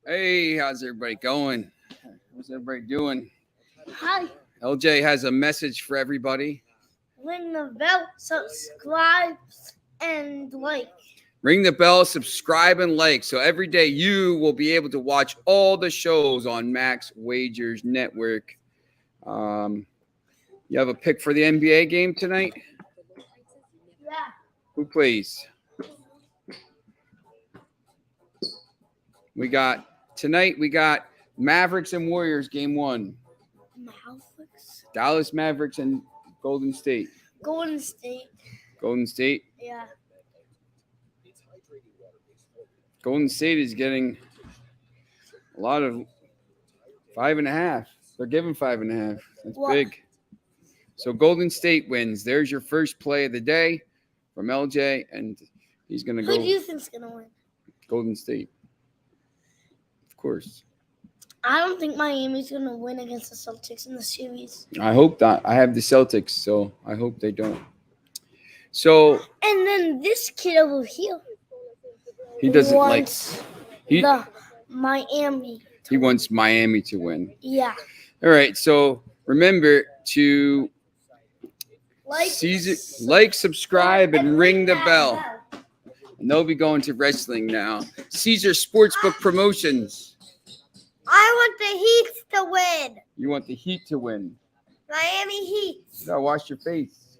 Hey, how's everybody going? How's everybody doing? Hi, LJ has a message for everybody. ring the bell, subscribe, and like. Ring the bell, subscribe, and like. So every day you will be able to watch all the shows on Max Wagers Network. You have a pick for the NBA game tonight? Yeah. Who plays? We got Mavericks and Warriors game 1. Mavericks. Dallas Mavericks and Golden State. Golden State. Golden State. Yeah. Golden State is getting a lot of 5.5. They're giving 5.5. That's What? big. So Golden State wins. There's your first play of the day from LJ, and he's going to Who go do you think's gonna win? Golden State. Of course. I don't think Miami's gonna win against the Celtics in the series. I hope not. I have the Celtics, so I hope they don't. So And then this kid over here he doesn't like wants he the Miami. he wants Miami to win. Yeah. All right, so remember to like, subscribe, and ring the bell. And they'll be going to wrestling now. Caesar Sportsbook Promotions. I want the Heat to win. You want the Heat to win. Miami Heat. You gotta wash your face.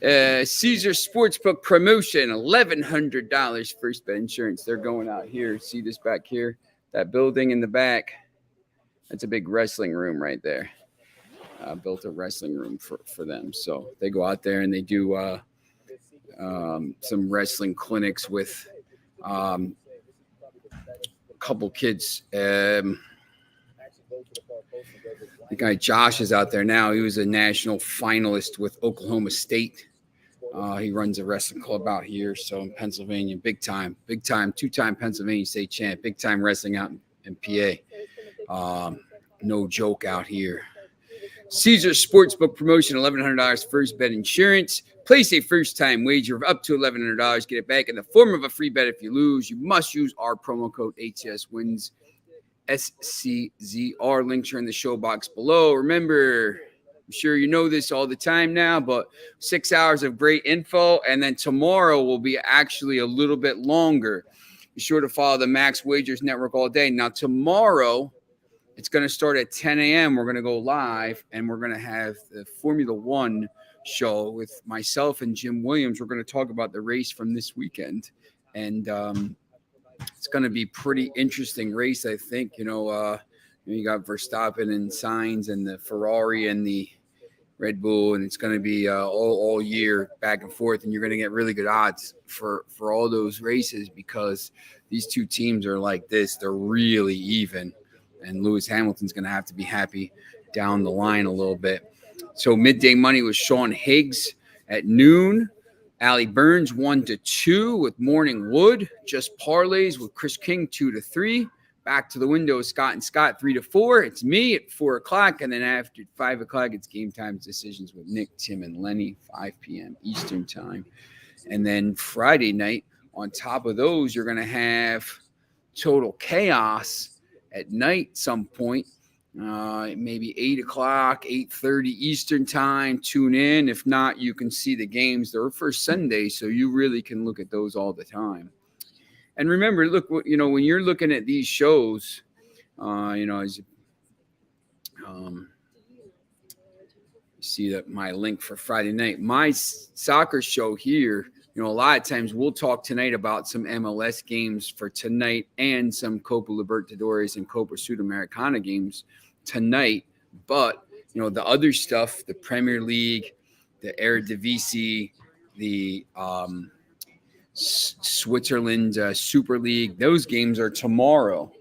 Caesar Sportsbook Promotion, $1,100 first bet insurance. They're going out here. See this back here? That building in the back. That's a big wrestling room right there. Built a wrestling room for them. So they go out there and they do some wrestling clinics with a couple kids. The guy Josh is out there now. He was a national finalist with Oklahoma State. He runs a wrestling club out here. So in Pennsylvania, big time, 2-time Pennsylvania state champ, big time wrestling out in PA. No joke out here. Caesar Sportsbook Promotion, $1,100 first bet insurance. Place a first-time wager of up to $1,100. Get it back in the form of a free bet if you lose. You must use our promo code HSWINS, SCZR. Links are in the show box below. Remember, I'm sure you know this all the time now, but 6 hours of great info, and then tomorrow will be actually a little bit longer. Be sure to follow the Max Wagers Network all day. Now, tomorrow, it's going to start at 10 a.m. We're going to go live, and we're going to have the Formula One show with myself and Jim Williams. We're going to talk about the race from this weekend, and it's going to be pretty interesting race, I think. You got Verstappen and Sainz and the Ferrari and the Red Bull, and it's going to be all year back and forth, and you're going to get really good odds for all those races because these two teams are like this. They're really even. And Lewis Hamilton's going to have to be happy down the line a little bit. So midday money was Sean Higgs at noon. Allie Burns 1-2 with Morning Wood. Just parlays with Chris King 2-3. Back to the window, Scott and Scott 3-4. It's me at 4 o'clock. And then after 5 o'clock, it's Game Time Decisions with Nick, Tim, and Lenny, 5 p.m. Eastern time. And then Friday night, on top of those, you're going to have Total Chaos at night some point, maybe 8 o'clock, 8:30 Eastern time. Tune in. If not, you can see the games. They're for Sunday, so you really can look at those all the time. And remember, look, when you're looking at these shows, as you see that my link for Friday night, my soccer show here, a lot of times we'll talk tonight about some MLS games for tonight and some Copa Libertadores and Copa Sudamericana games tonight. But, the other stuff, the Premier League, the Eredivisie, the Switzerland Super League, those games are tomorrow.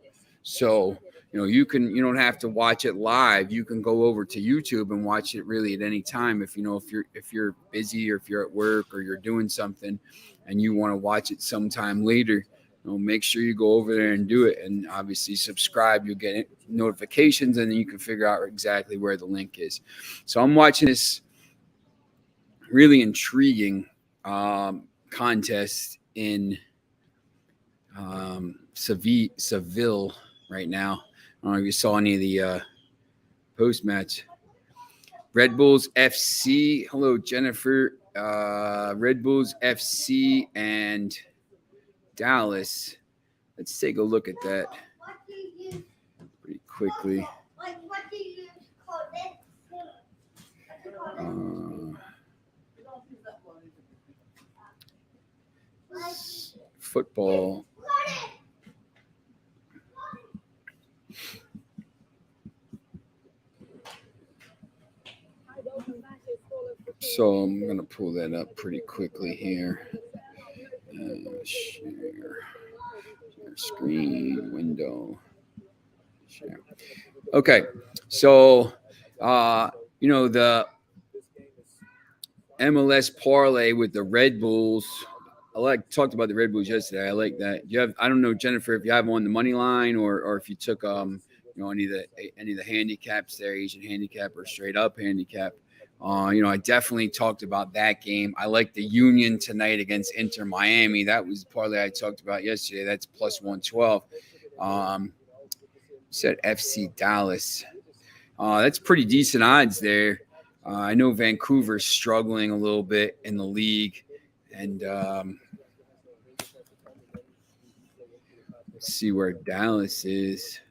So, you don't have to watch it live. You can go over to YouTube and watch it really at any time. If you're busy or if you're at work or you're doing something and you want to watch it sometime later, make sure you go over there and do it. And obviously subscribe. You'll get notifications and then you can figure out exactly where the link is. So I'm watching this really intriguing contest in Seville right now. I don't know if you saw any of the post match. Red Bulls FC. Hello, Jennifer. Red Bulls FC and Dallas. Let's take a look at that pretty quickly. Football. So I'm going to pull that up pretty quickly here. Share screen window. Share. Okay. So, the MLS parlay with the Red Bulls. Talked about the Red Bulls yesterday. I like that. I don't know, Jennifer, if you have on the money line or if you took any of the handicaps there, Asian handicap or straight up handicap. I definitely talked about that game. I like the Union tonight against Inter Miami. That was the parlay I talked about yesterday. That's plus 112. Said FC Dallas. That's pretty decent odds there. I know Vancouver's struggling a little bit in the league. And let's see where Dallas is.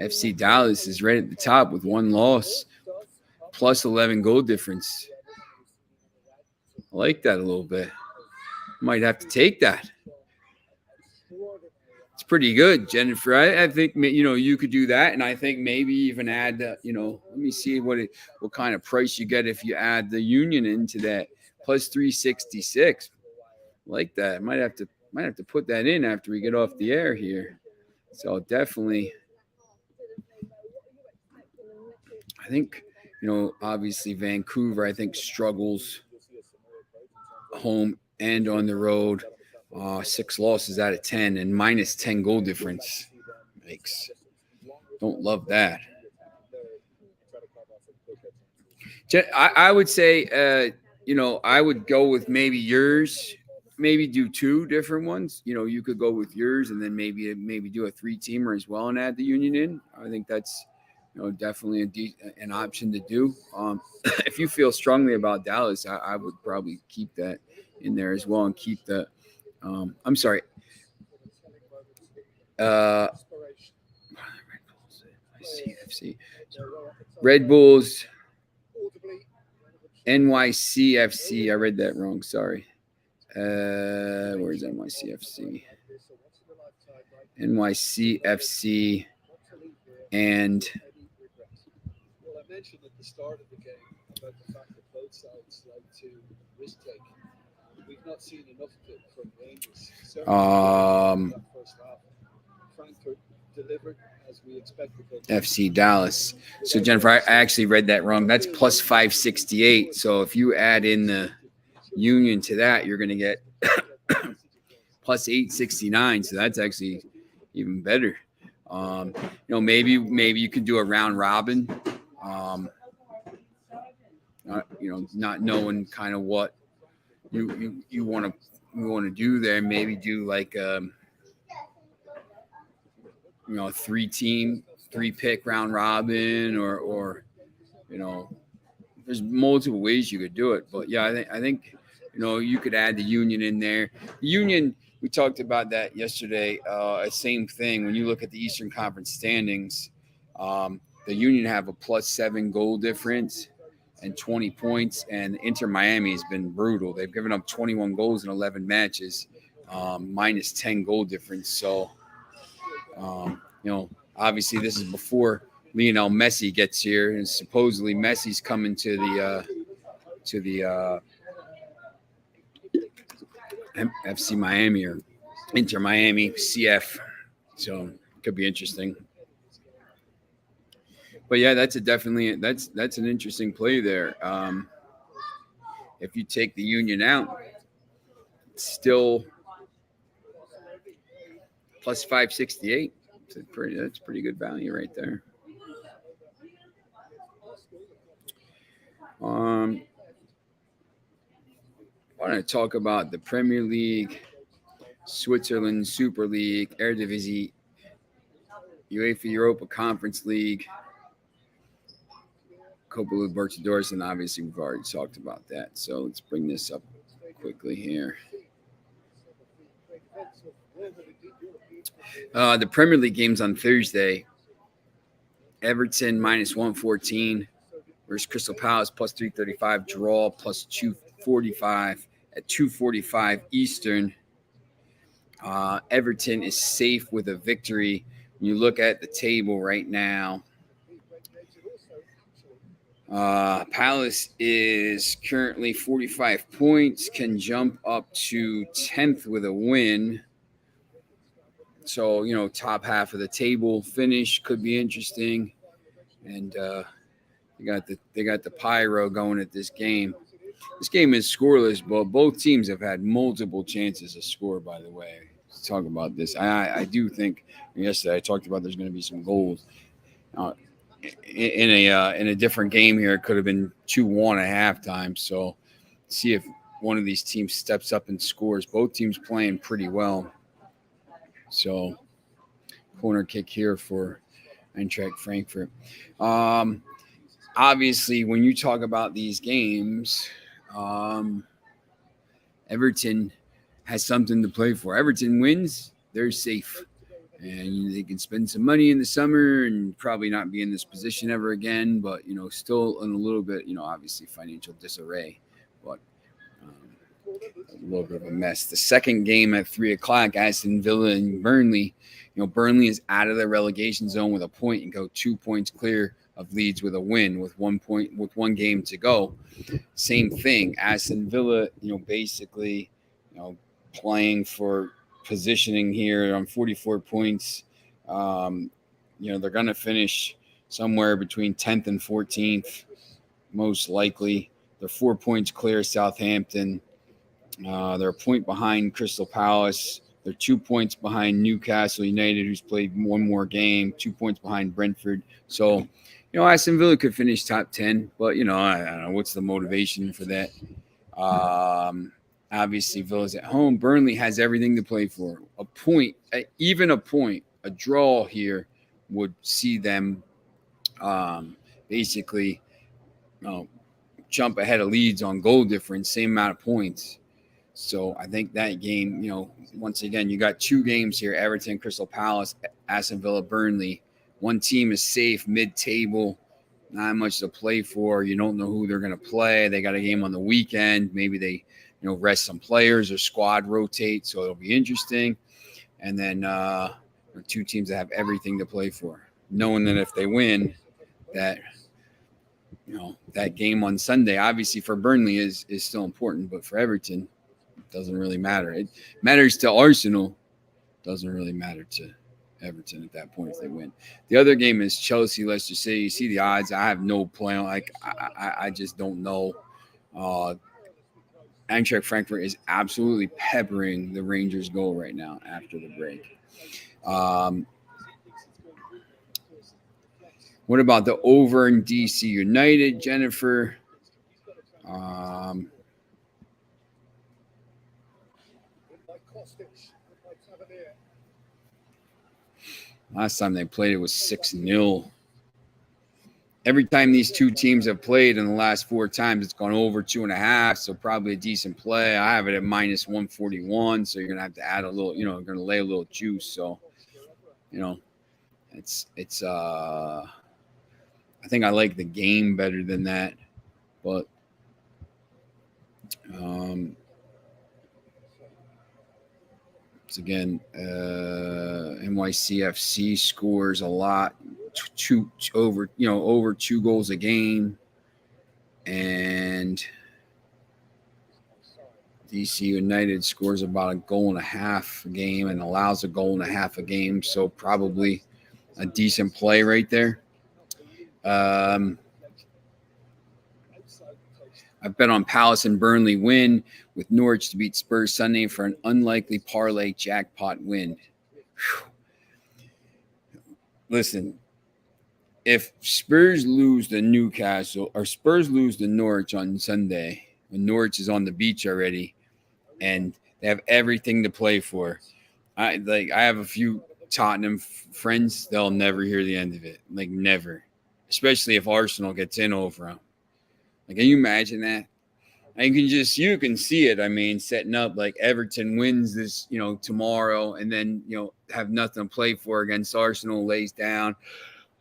FC Dallas is right at the top with one loss, plus 11 goal difference. I like that a little bit. Might have to take that. It's pretty good, Jennifer. I think you could do that, and I think maybe even add let me see what kind of price you get if you add the Union into that, plus 366. I like that. Might have to put that in after we get off the air here. So definitely. I think, obviously Vancouver, I think, struggles home and on the road. 6 losses out of 10 and minus 10 goal difference. Don't love that. I would say, I would go with maybe yours. Maybe do 2 different ones. You could go with yours and then maybe do a 3-teamer as well and add the Union in. I think that's definitely an option to do. If you feel strongly about Dallas, I would probably keep that in there as well and keep the. I'm sorry. CFC. Red Bulls. NYCFC. I read that wrong. Sorry. Where's NYCFC? NYCFC and. I mentioned at the start of the game about the fact that both sides like to risk take. We've not seen enough of it from Rangers. That first half. Frankfurt delivered as we expected. FC Dallas. So Jennifer, I actually read that wrong. That's plus 568. So if you add in the Union to that, you're going to get plus 869. So that's actually even better. Maybe you could do a round robin. Not knowing kind of what you want to do there. Maybe do like 3-pick round robin, or there's multiple ways you could do it. But yeah, I think you could add the Union in there. The Union, we talked about that yesterday. Same thing. When you look at the Eastern Conference standings, the Union have a plus 7 goal difference and 20 points, and Inter Miami has been brutal. They've given up 21 goals in 11 matches, minus 10 goal difference. So, obviously this is before Lionel Messi gets here, and supposedly Messi's coming to the FC Miami or Inter Miami CF. So it could be interesting. But yeah, that's an interesting play there. If you take the Union out, it's still plus 568. That's pretty good value right there. I want to talk about the Premier League Switzerland Super League, Eredivisie, UEFA Europa Conference League, Copa Libertadores, and obviously we've already talked about that. So let's bring this up quickly here. The Premier League games on Thursday. Everton minus 114 versus Crystal Palace plus 335, draw plus 245 at 2:45 Eastern. Everton is safe with a victory. When you look at the table right now, Palace is currently 45 points, can jump up to 10th with a win. So, you know, top half of the table finish could be interesting. And they got the pyro going at this game. This game is scoreless, but both teams have had multiple chances to score, by the way. Let's talk about this. I do think yesterday I talked about there's going to be some goals. In a different game here, it could have been 2-1 at halftime. So see if one of these teams steps up and scores. Both teams playing pretty well. So corner kick here for Eintracht Frankfurt. Obviously, when you talk about these games, Everton has something to play for. Everton wins, they're safe. And they can spend some money in the summer and probably not be in this position ever again. But, you know, still in a little bit, you know, obviously financial disarray. But a little bit of a mess. The second game at 3 o'clock, Aston Villa and Burnley. You know, Burnley is out of the relegation zone with a point and go 2 points clear of Leeds with a win with 1 point, with one game to go. Same thing. Aston Villa, you know, basically, you know, playing for positioning here on 44 points. You know, they're going to finish somewhere between 10th and 14th, most likely. They're 4 points clear of Southampton. They're a point behind Crystal Palace. They're 2 points behind Newcastle United, who's played one more game, 2 points behind Brentford. So, you know, Aston Villa could finish top 10, but, you know, I don't know what's the motivation for that. Obviously, Villa's at home. Burnley has everything to play for. A point, even a point, a draw here would see them basically jump ahead of Leeds on goal difference, same amount of points. So I think that game, you know, once again, you got two games here, Everton, Crystal Palace, Aston Villa, Burnley. One team is safe, mid-table, not much to play for. You don't know who they're going to play. They got a game on the weekend. Maybe they, you know, rest some players or squad rotate, so it'll be interesting. And then two teams that have everything to play for, knowing that if they win, that, you know, that game on Sunday, obviously for Burnley is still important, but for Everton, it doesn't really matter. It matters to Arsenal, doesn't really matter to Everton at that point if they win. The other game is Chelsea, Leicester City. You see the odds. I have no plan. Like I just don't know. Eintracht Frankfurt is absolutely peppering the Rangers goal right now after the break. What about the over in DC United, Jennifer? Last time they played, it was 6-0. Every time these two teams have played in the last 4 times, it's gone over 2.5, so probably a decent play. I have it at minus 141, so you're going to have to add a little, you know, you're going to lay a little juice. So, you know, it's I think I like the game better than that, but it's again, NYCFC scores a lot, over 2 goals a game, and DC United scores about 1.5 goals a game and allows 1.5 goals a game, so probably a decent play right there. I bet on Palace and Burnley win with Norwich to beat Spurs Sunday for an unlikely parlay jackpot win. Whew. Listen, if Spurs lose to Newcastle or Spurs lose to Norwich on Sunday, when Norwich is on the beach already, and They have everything to play for. I have a few Tottenham friends. They'll never hear the end of it. Like, never. Especially if Arsenal gets in over them. Like, can you imagine that? And you can see it. I mean, setting up like Everton wins this, tomorrow, and then, have nothing to play for against Arsenal, lays down.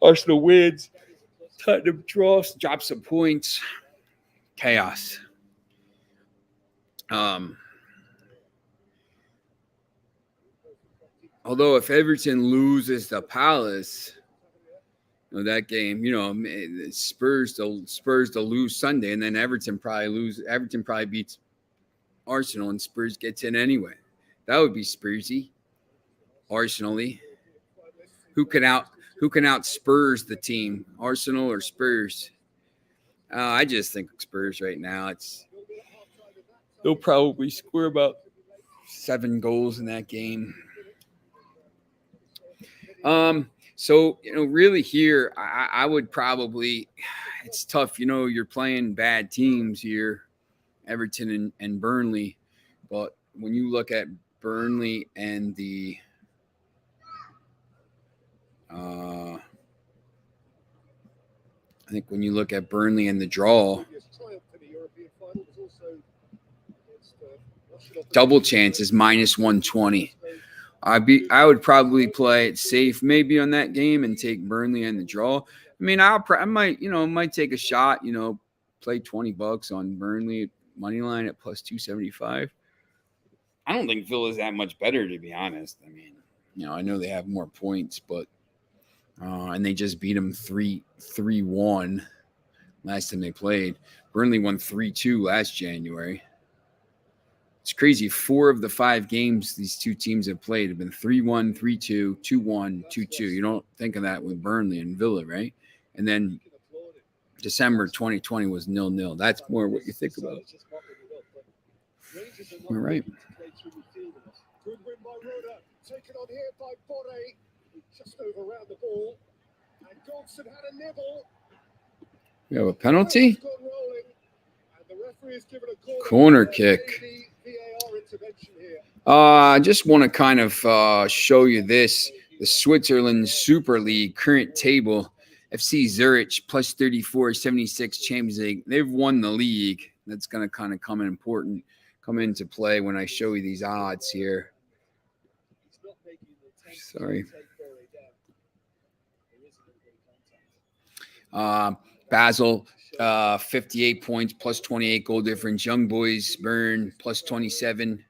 Arsenal wins. Tottenham drops some points. Chaos. Although if Everton loses to Palace, that game, Spurs to lose Sunday, and then Everton probably beats Arsenal, and Spurs gets in anyway. That would be Spursy. Arsenal-y. Who can out Spurs the team? Arsenal or Spurs? I just think Spurs right now. They'll probably score about 7 goals in that game. So, really here, I would probably, it's tough. You're playing bad teams here, Everton and Burnley. But when you look at Burnley and the, I think when you look at Burnley and the draw, double chance is -120. I would probably play it safe maybe on that game and take Burnley and the draw. I mean, I might take a shot, play $20 on Burnley money line at +275. I don't think Villa's that much better, to be honest. I mean, I know they have more points, but and they just beat them 3-1 last time they played. Burnley won 3-2 last January. It's crazy. 4 of the 5 games these two teams have played have been 3-1, 3-2, 2-1, 2-2. You don't think of that with Burnley and Villa, right? And then December 2020 was 0-0. That's more what you think about. All right. Taken on here by Boré, just overran the ball, and Dodson had a nibble. We have a penalty. Corner kick. I just want to kind of show you this. The Switzerland Super League current table. FC Zurich +34, 76 Champions League. They've won the league. That's going to kind of come into play when I show you these odds here. Sorry. Basel, 58 points, +28 goal difference. Young Boys, Bern, +27.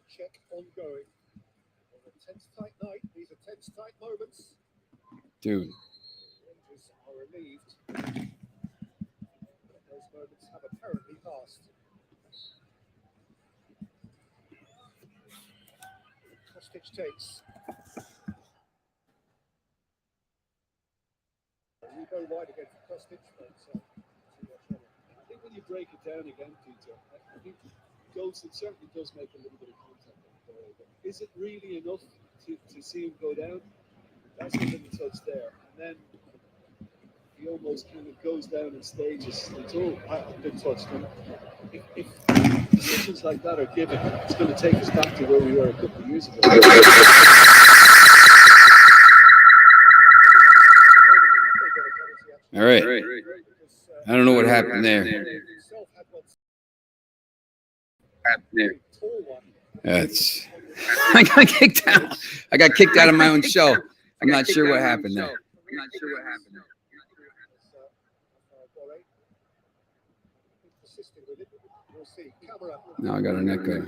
Check ongoing. On a tense tight night, these are tense tight moments. Dude. Rangers are relieved. Those moments have apparently passed. Kostic takes. You go wide against Kostic, but I think when you break it down again, Peter, I think Goldson certainly does make a little bit of contact on the ball, but is it really enough to see him go down? That's a little touch there, and then he almost kind of goes down in stages. It's all a good touch. If decisions like that are given, it's going to take us back to where we were a couple of years ago. All right. I don't know what happened there. That's. I got kicked out. I got kicked out of my own show. I'm not sure what happened there. Now I got an echo.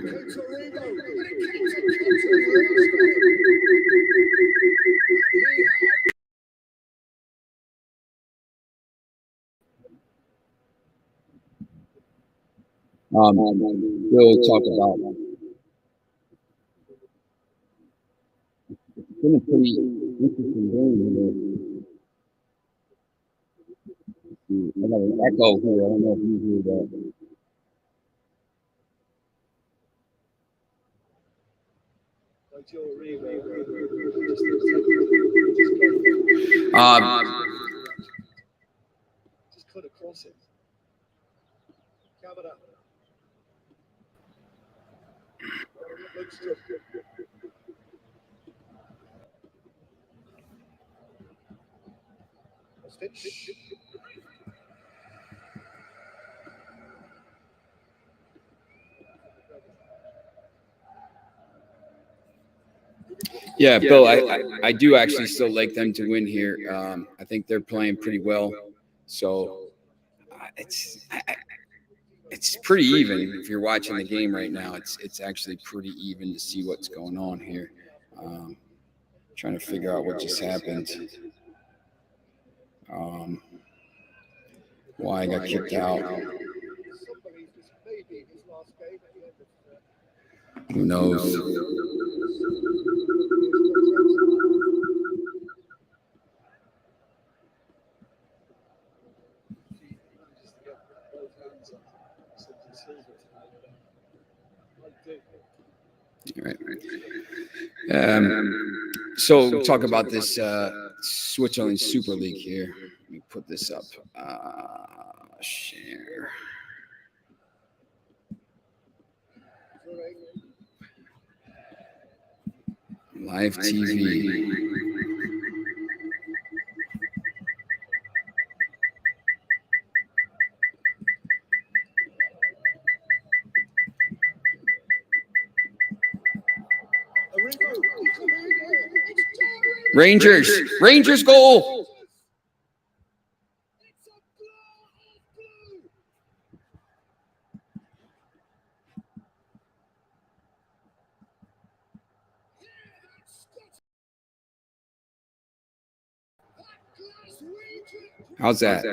We'll talk about it. It's been a pretty interesting game here. I got an echo here. I don't know if you hear that. Just cut across it. Camera. Looks good. Yeah, Bill, I do actually still like them to win here. I think they're playing pretty well. So it's pretty even. If you're watching the game right now, it's actually pretty even to see what's going on here. Trying to figure out what just happened. Why I got kicked out. Who knows? All right. So talk about this Switzerland Super League here. Let me put this up. Share. Live TV. Rangers goal. How's that?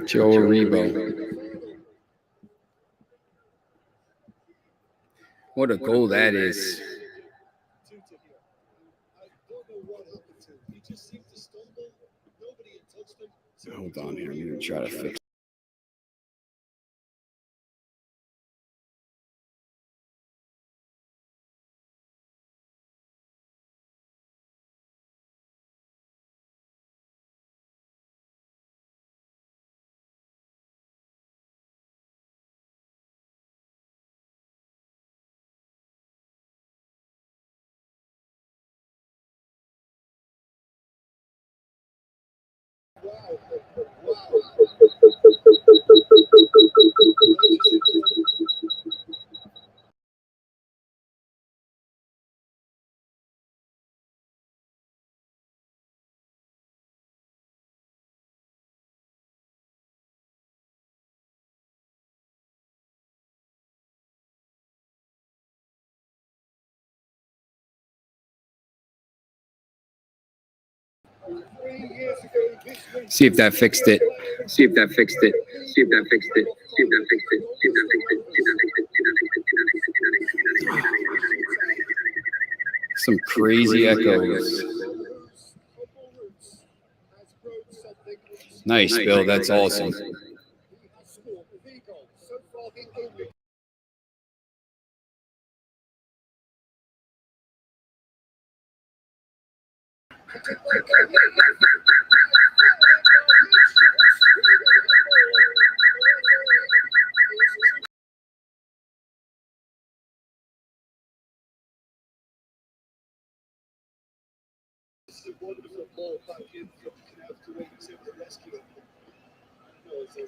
Joe Aribo. What a goal that is. Hold on here. I'm going to try to fix. See if that fixed it. See if that fixed it. See if that fixed it. See if that fixed it. See if that fixed it. See if that fixed it. See if that fixed it. Some crazy echoes. Nice, Bill. That's awesome.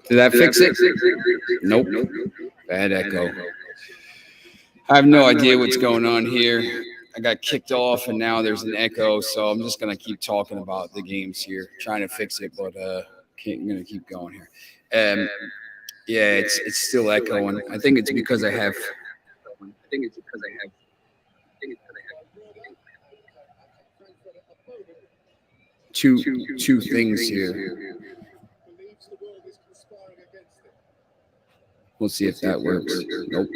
Did that fix it? Nope. Bad echo. I have no idea what's going on here. I got kicked off and now there's an echo, so I'm just gonna keep talking about the games here, trying to fix it, but I'm gonna keep going here. Yeah, it's still echoing. I think it's because I have. Two things here. We'll see if that works. Nope.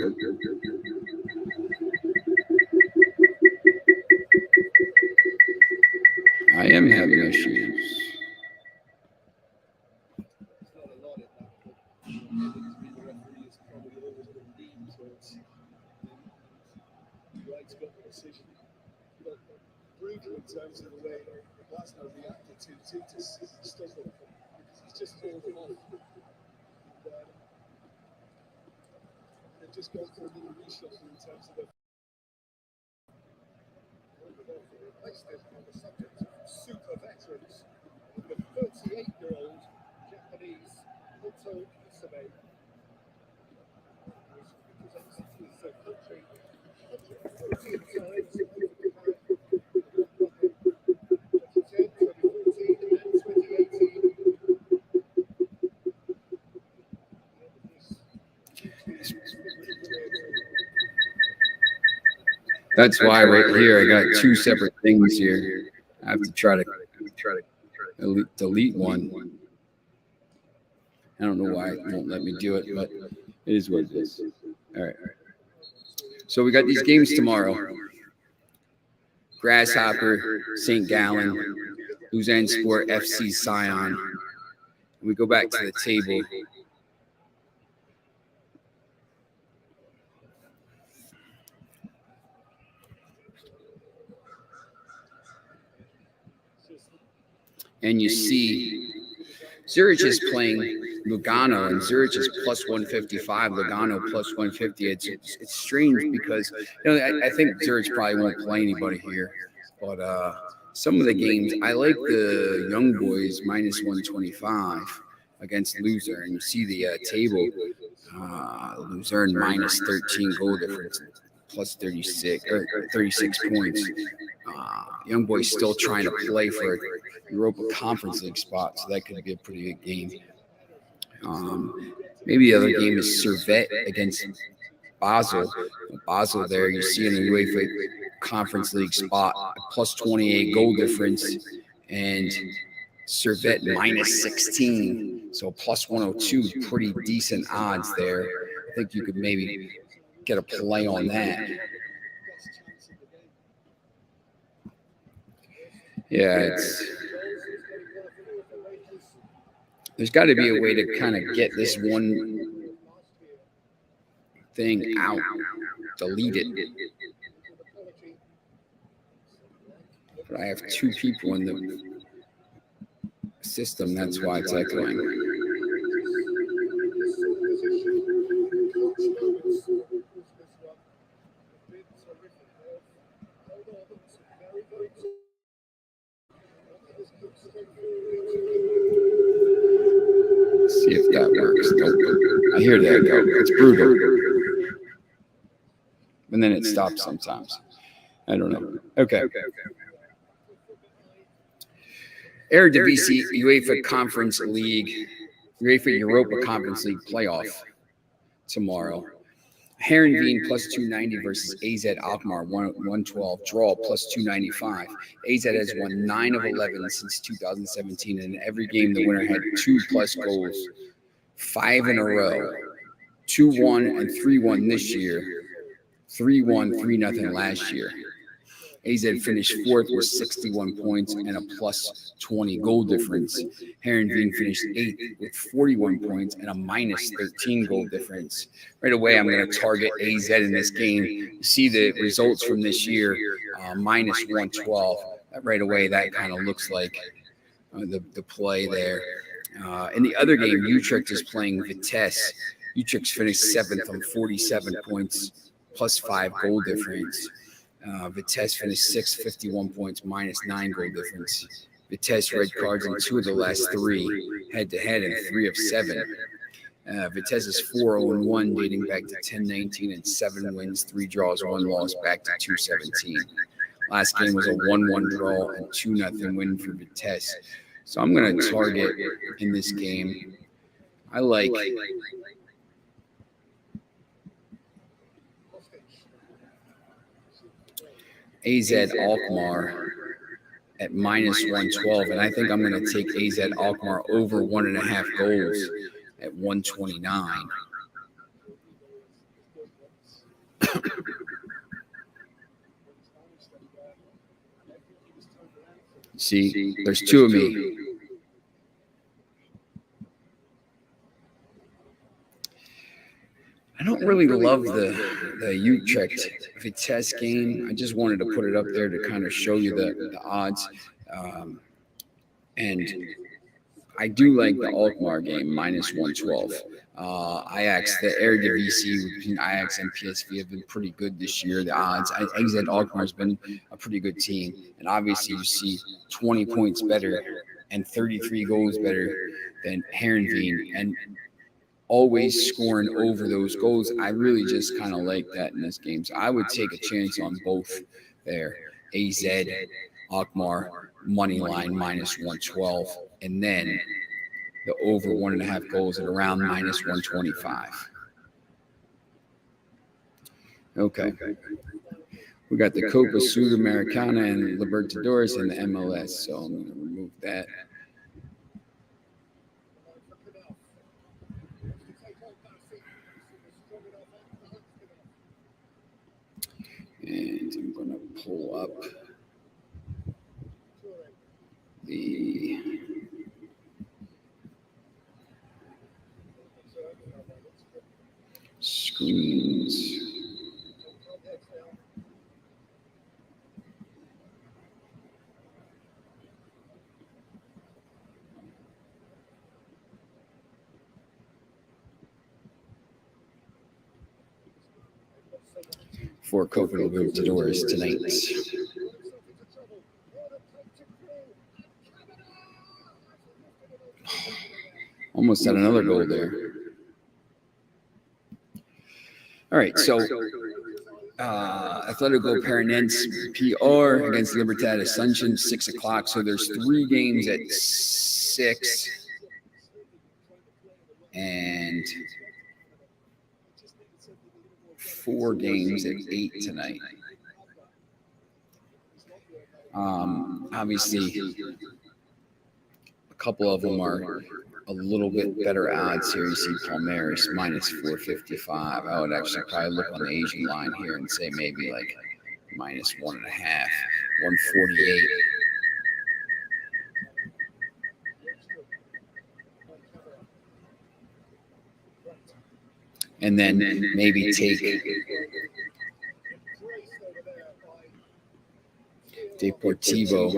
I am having issues. White's got the decision. But brutal in terms of the way Glasgow reacted to Titus stumble. He's just pulled him off. They've just gone for a little reshuffle in terms of the on the subject of super veterans. The 38-year-old Japanese Hoto Isabe represents his country 14 times. 2010, 2014 and 2018. That's why right here I got two separate things here. I have to try to delete one. I don't know why it won't let me do it, but it is what it is. All right. So we got these games tomorrow. Grasshopper, St. Gallen, Lausanne Sport, FC Sion. We go back to the table. And you see Zurich is playing Lugano, and Zurich is plus 155, Lugano plus 150. It's strange because I think Zurich probably won't play anybody here. But some of the games, I like the Young Boys minus 125 against Luzern. You see the table, Luzern minus 13 goal difference, plus 36 points. Young Boys still trying to play for a Europa Conference League spot, so that could be a pretty good game. Maybe the other game is Servette against Basel. Basel there, you see in the UEFA Conference League spot, plus 28 goal difference, and Servette minus 16, so plus 102, pretty decent odds there. I think you could maybe get a play on that. Yeah, there's got to be a way to kind of get this one thing out, delete it. But I have two people in the system, that's why it's echoing. See if that works. Nope. I hear that go. It's brutal. And then it stops sometimes. I don't know. Okay. Eredivisie UEFA Conference League, UEFA Europa Conference League playoff tomorrow. Heerenveen plus 290 versus AZ Alkmaar 112, draw plus 295. AZ has won 9 of 11 since 2017, and in every game the winner had 2+ goals, 5 in a row, 2-1 and 3-1 this year, 3-1, 3-0 last year. AZ finished 4th with 61 points and a plus 20 goal difference. Heerenveen finished 8th with 41 points and a minus 13 goal difference. Right away, I'm going to target AZ in this game. You see the results from this year, minus 112. Right away, that kind of looks like the play there. In the other game, Utrecht is playing Vitesse. Utrecht finished 7th on 47 points, plus 5 goal difference. Vitesse finished 6th, 51 points, minus 9 goal difference. Vitesse red cards in 2 of the last 3, head-to-head in 3 of 7. Vitesse is 4-0-1, dating back to 10-19 and 7 wins, 3 draws, 1 loss, back to 2-17. Last game was a 1-1 draw and 2-0 win for Vitesse. So I'm going to target in this game. I like AZ Alkmaar at minus 112, and I think I'm going to take AZ Alkmaar over 1.5 goals at 129. See, there's two of me. I don't really love the Utrecht Vitesse game. I just wanted to put it up there to kind of show you the odds. And I do like the Alkmaar game, -112. Ajax, the Eredivisie between Ajax and PSV have been pretty good this year. The odds, I said Alkmaar's been a pretty good team. And obviously you see 20 points better and 33 goals better than Heerenveen. And always scoring over those goals. I really just kind of like that in this game. So I would take a chance on both there. AZ, Alkmaar, money line -112, and then the over 1.5 goals at around -125. Okay. We got the Copa Sudamericana and Libertadores and the MLS. So I'm going to remove that. And I'm going to pull up the screens. For Copa Libertadores tonight. Almost had another goal there. All right, so Atletico Paranaense PR against Libertad Ascension, 6 o'clock. So there's 3 games at 6 and 4 games at 8 tonight. Obviously, a couple of them are a little bit better odds here. You see Palmeiras -455. I would actually probably look on the Asian line here and say maybe like -1.5, 148. And then maybe take Deportivo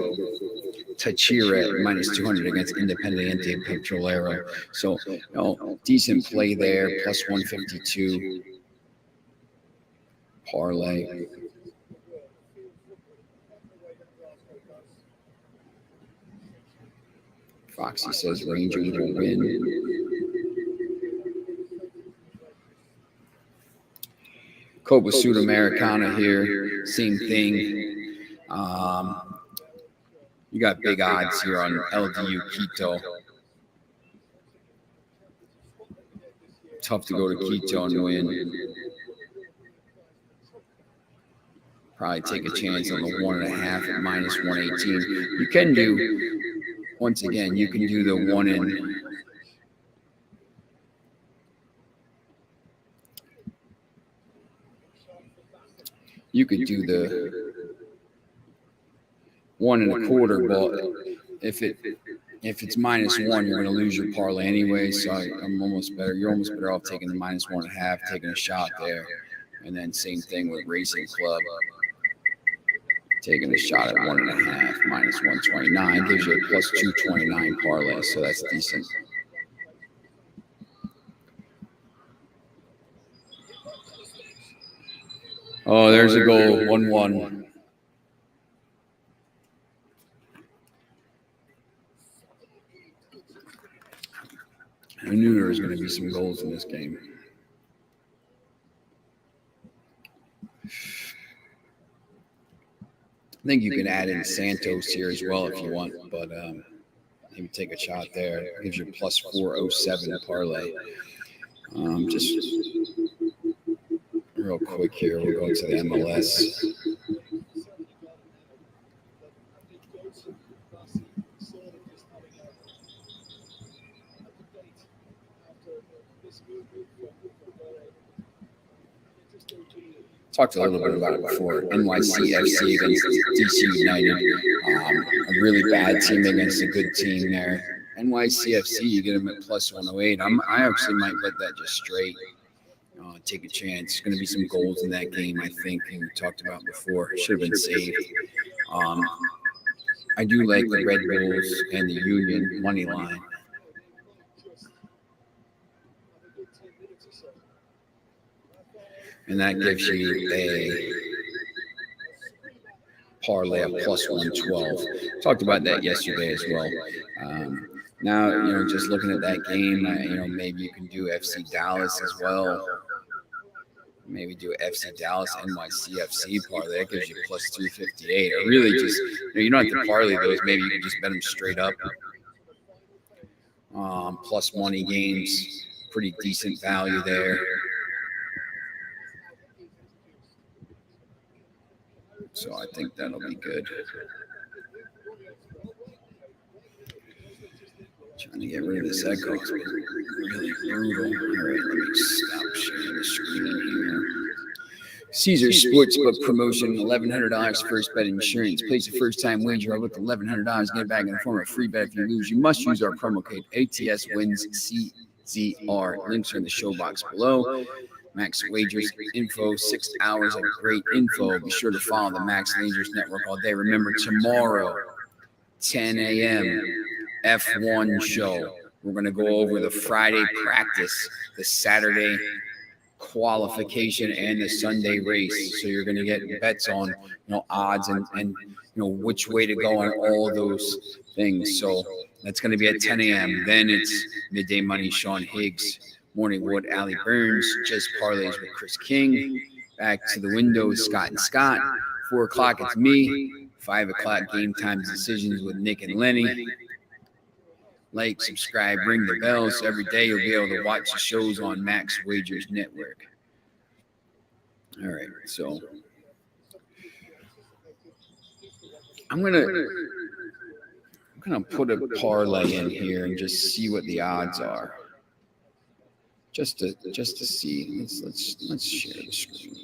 Táchira -200 against Independiente Petrolero. So, decent play there, +152. Parlay. Foxy says Rangers will win. Copa Sudamericana here, same thing. You got big odds here on LDU Quito. Tough to go to Quito and win. Probably take a chance on the 1.5 at -118. You can do, once again, you can do the 1 in. You could do the 1.25, but if it's -1, you're going to lose your parlay anyway. So I'm almost better. You're almost better off taking the -1.5, taking a shot there, and then same thing with Racing Club, taking a shot at 1.5 -129 gives you a +229 parlay. So that's decent. Oh, there's a goal, 1-1. I knew there was going to be some goals in this game. I think you can add in Santos here as well if you want, but maybe take a shot there. It gives you a +407 parlay. Just real quick here, we'll go to the MLS. talked a little bit about it before. NYCFC against DC United. A really bad team against a good team there. NYCFC, you get them at plus 108. I actually might bet that just straight. Take a chance. There's going to be some goals in that game, I think, and we talked about before. Should have been saved. I do like the Red Bulls and the Union money line. And that gives you a parlay of plus 112. Talked about that yesterday as well. Now, just looking at that game, maybe you can do FC Dallas as well. Maybe do FC Dallas NYCFC parlay. That gives you plus 258. Or really just, you don't have to parlay those. Maybe you can just bet them straight up. Plus money games, pretty decent value there. So I think that'll be good. Trying to get rid of this echo. It's been really brutal. All right, let me stop sharing the screen here. Caesar Sportsbook promotion, $1,100 first bet insurance. Place a first-time wager with $1,100. Get it back in the form of a free bet if you lose. You must use our promo code ATSWINSCZR. Links are in the show box below. Max Wagers info, 6 hours of great info. Be sure to follow the Max Wagers Network all day. Remember, tomorrow, 10 a.m., F1 show. We're going to go over the Friday practice, the Saturday qualification, and the Sunday race. So you're going to get bets on, odds and which way to go on all those things. So that's going to be at 10 a.m. Then it's Midday Money, Sean Higgs. Morning Wood, Allie Burns. Just Parlays with Chris King. Back to the windows, Scott and Scott. 4 o'clock, it's me. 5 o'clock, Game Time Decisions with Nick and Lenny. Like, subscribe, ring the bells. Every day you'll be able to watch the shows on Max Wagers Network. All right, so I'm gonna put a parlay in here and just see what the odds are. Just to see. Let's share the screen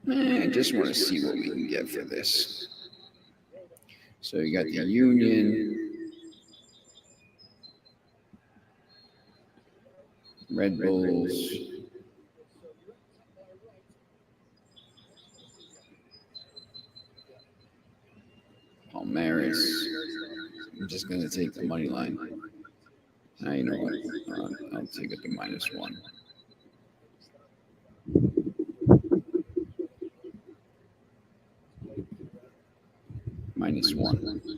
again. I just want to see what we can get for this. So you got the Union, Red Bulls, Palmeiras. I'm just going to take the money line. Now, you know what? I'll take it to -1. -1.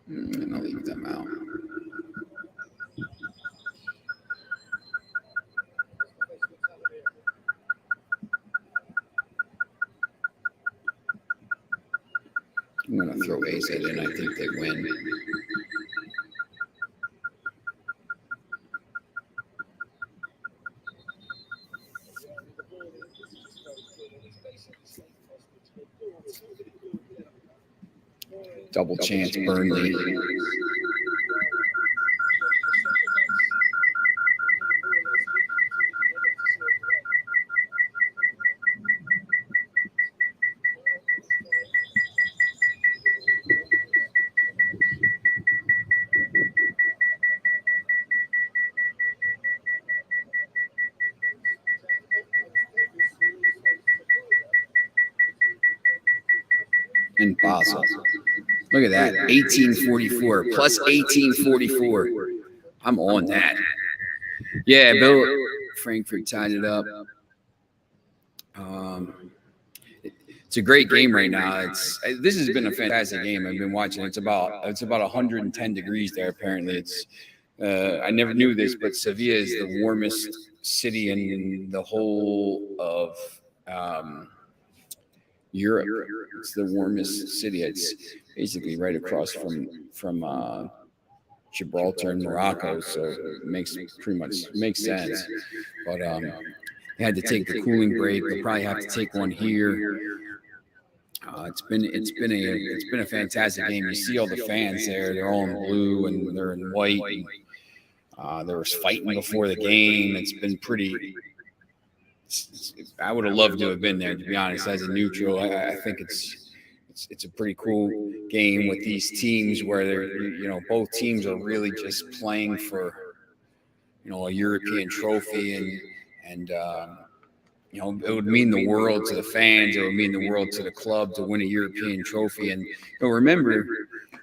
And I'll leave them out. I'm going to throw AZ in. I think they win. Double chance, Burnley. And Basel. Look at that, 1844 plus 1844. I'm on that. Yeah, Bill Frankfurt tied it up. It's a great game right now. This has been a fantastic game. I've been watching. It's about 110 degrees there. Apparently, I never knew this, but Sevilla is the warmest city in the whole of Europe. It's the warmest city. It's basically right across from Gibraltar and Morocco, so it makes sense. But they had to take the cooling break. They'll probably have to take one here. It's been a fantastic game. You see all the fans there; they're all in blue and they're in white. And, there was fighting before the game. It's been pretty. I would have loved to have been there, to be honest. As a neutral, I think it's a pretty cool game with these teams where they're both teams are really just playing for a European trophy and it would mean the world to the fans. It would mean the world to the club to win a European trophy. And remember,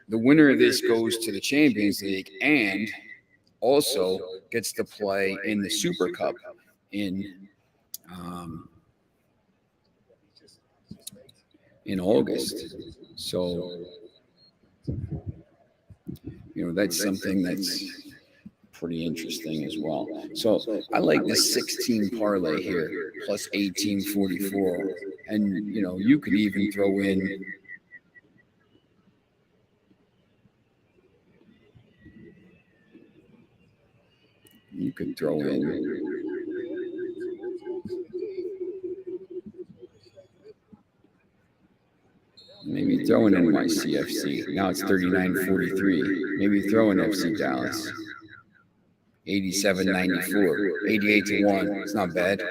the winner of this goes to the Champions League and also gets to play in the Super Cup in August. So, that's something that's pretty interesting as well. So I like the 16 parlay here, plus 1844. And, you could even throw in maybe throw in NYCFC. Now it's 39.43. Maybe throw in FC Dallas. 87.94. 88-1. It's not bad.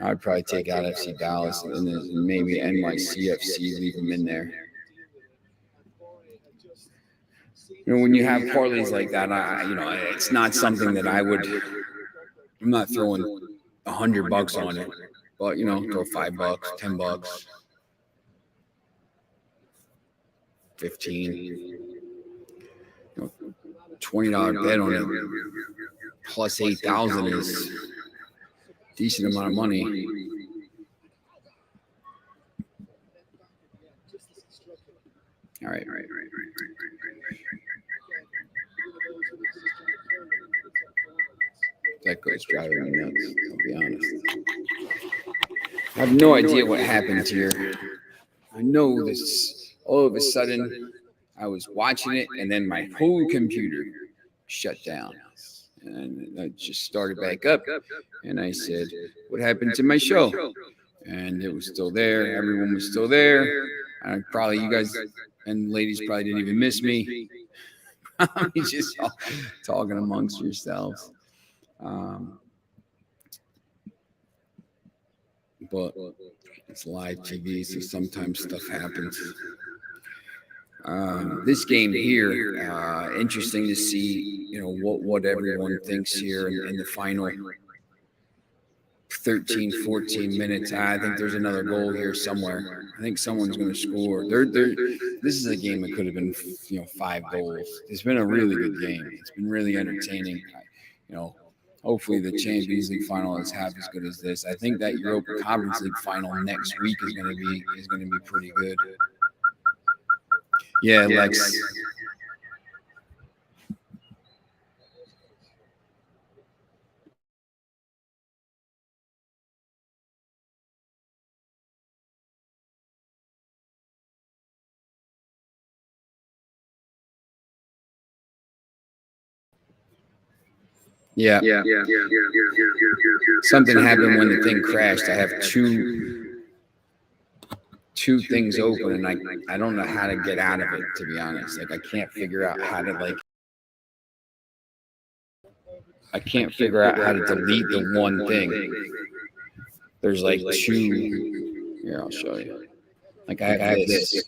I'd probably take out FC Dallas and then maybe NYCFC, leave them in there. When you have parlays like that, it's not something that I'm not throwing $100 on it, but throw $5, $10, 15, $20 bet on it, plus 8,000 is a decent amount of money. All right. That goes driving me nuts, I'll be honest. I have no idea what happened here. I know this all of a sudden I was watching it and then my whole computer shut down. And I just started back up and I said, what happened to my show? And it was still there. Everyone was still there. Probably you guys and ladies probably didn't even miss me. You're just talking amongst yourselves. But it's live TV, so sometimes stuff happens. This game here, interesting to see, what everyone thinks here in the final 13, 14 minutes. I think there's another goal here somewhere. I think someone's going to score. This is a game that could have been, 5 goals. It's been a really good game. It's been really entertaining. Hopefully the Champions League final is half as good as this. I think that Europa Conference League final next week is going to be pretty good. Yeah, Lex. Yeah. Something happened when the thing crashed. I have two things open, and I don't know how to get out of it, to be honest. I can't figure out how to delete the one thing. There's two. Here, I'll show you. I have this.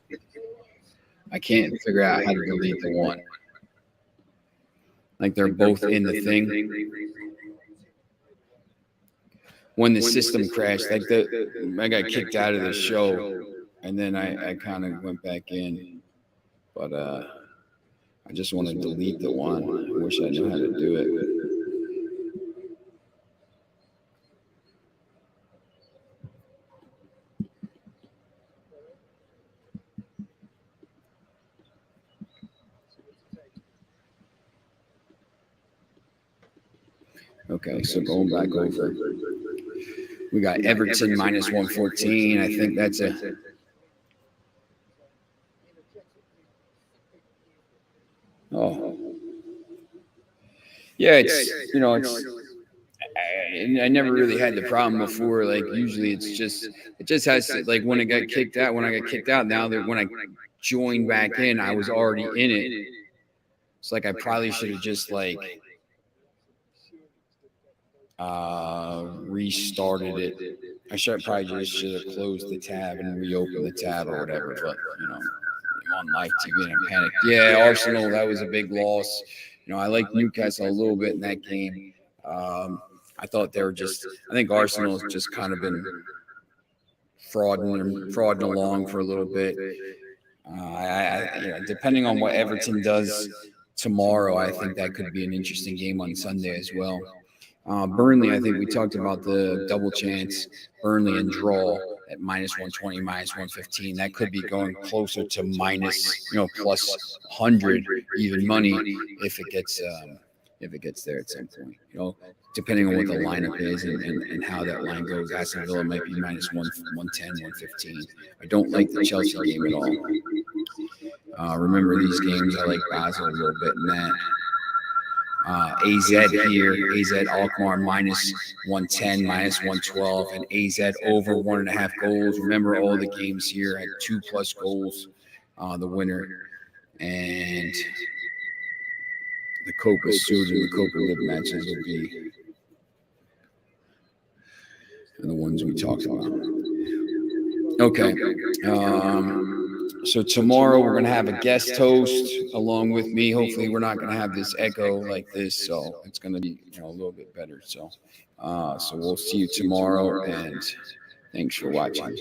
I can't figure out how to delete the one. They're both in the thing. When the system crashed, I got kicked out of the show, and then I kind of went back in. But I just want to delete the one. I wish I knew how to do it. Okay, so going back over, we got Everton minus 114. I think that's a. Oh, yeah, it's and I never really had the problem before. Like usually it just has to, like when I got kicked out, now that when I joined back in, I was already in it. It's like I probably should have just like restarted it. I should have closed the tab and reopened the tab or whatever, but I'm on live TV and I panicked. Yeah, Arsenal, that was a big loss. I like Newcastle a little bit in that game. I thought they were I think Arsenal has just kind of been frauding along for a little bit. Depending on what Everton does tomorrow, I think that could be an interesting game on Sunday as well. Burnley, I think we talked about the double chance, Burnley and draw at minus 120, minus 115. That could be going closer to minus, plus 100 even money if it gets there at some point. Depending on what the lineup is and how that line goes. Aston Villa might be minus 110, 115. I don't like the Chelsea game at all. Remember these games, I like Basel a little bit in that. AZ here, AZ Alkmaar minus 110, minus 112, and AZ over 1.5 goals. Remember all the games here had 2+ goals, the winner. And the Copa Sud and the Copa Lib matches will be the ones we talked about. Okay. So tomorrow we're going to have a guest host along with me. Hopefully we're not going to have this echo like this, so it's going to be a little bit better. So we'll see you tomorrow, and thanks for watching.